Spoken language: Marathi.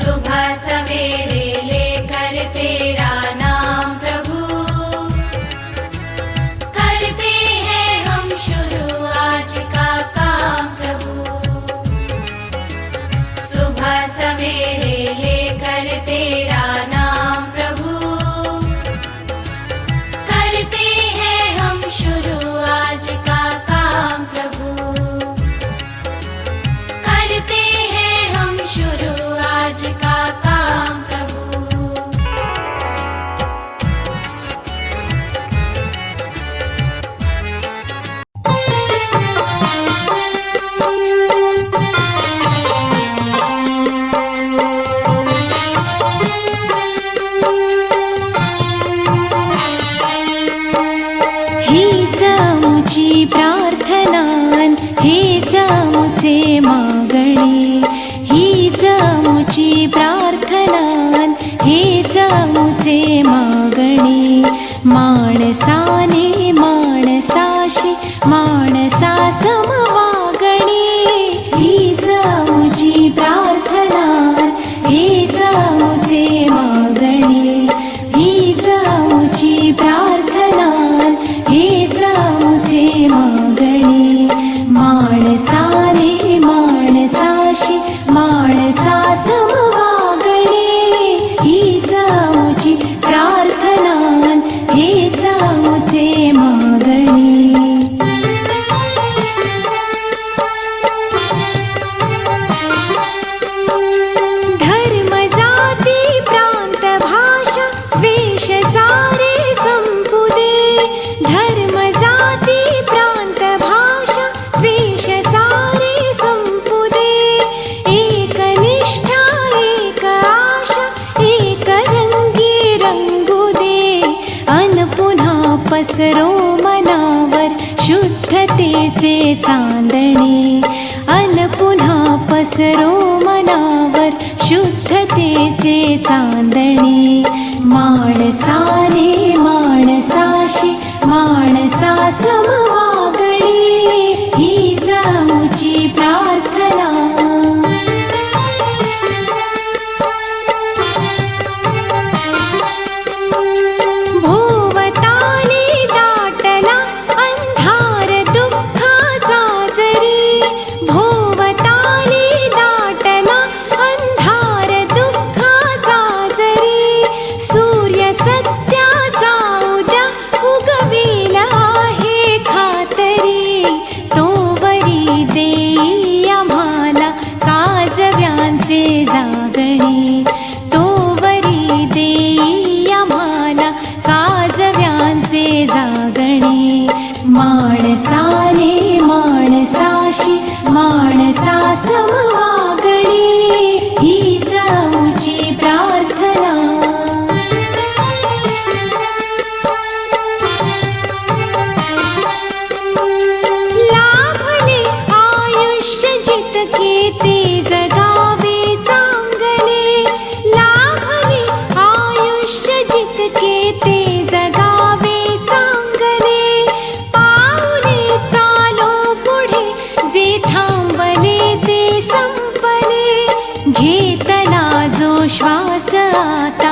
सुबह सवेरे लेकर तेरा नाम प्रभु, करते हैं हम शुरू आज का काम प्रभु। सुबह सवेरे लेकर तेरा नाम प्रभु, करते हैं हम शुरू आज का काम प्रभु, करते हैं हम शुरू आज का काम प्रभु। हीच आमची प्रार्थनान, हेच आमचे मागणे, हीच आमची प्रार्थनान, हेच आमचे मागणे। माणसाने माणसाशी माणसा सम वागणे, हीच आमची प्रार्थनान, हेच आमचे मागणे, हीच आमची प्रार्थनान, हेच आमचे मागणे। माणसाने माणसाशी माणसा सम वागणे, हीच आमची प्रार्थनान, हेच आमचे मागणे। धर्म जाती प्रांत भाषा वेश सारे संपू दे, धर्म जाती प्रांत भाषा वेश सारे संपू दे। एक निष्ठा एक आशा एक रंगी रंगू दे, अन पुन्हा पसरो मनावर शुद्धतेचे चांदणे, अन पुन्हा पसरो मनावर शुद्धतेचे चांदणे। माणसाने माणसाशी माणसा सम वागणे, हीच आमची प्रार्थना। भोवताली दाटला अंधार दुःखाचा जरी, भोवताली दाटला अंधार दुःखाचा जरी। सूर्य सत्याचा उद्या उगविला आहे खातरी, तोवरी देई आम्हाला काजव्यांचे जागणे, तोवरी देई आम्हाला काजव्यांचे जागणे। माणसाने माणसाशी माणसा सम वागणे, हीच आमची प्रार्थना। लाभले आयुष्य जितके ते जगावे चांगले, लाभले आयुष्य जितके ते जगावे चांगले। पाऊले चालो पुढे जे थांबले ते संपले, घेतला जो श्वास आता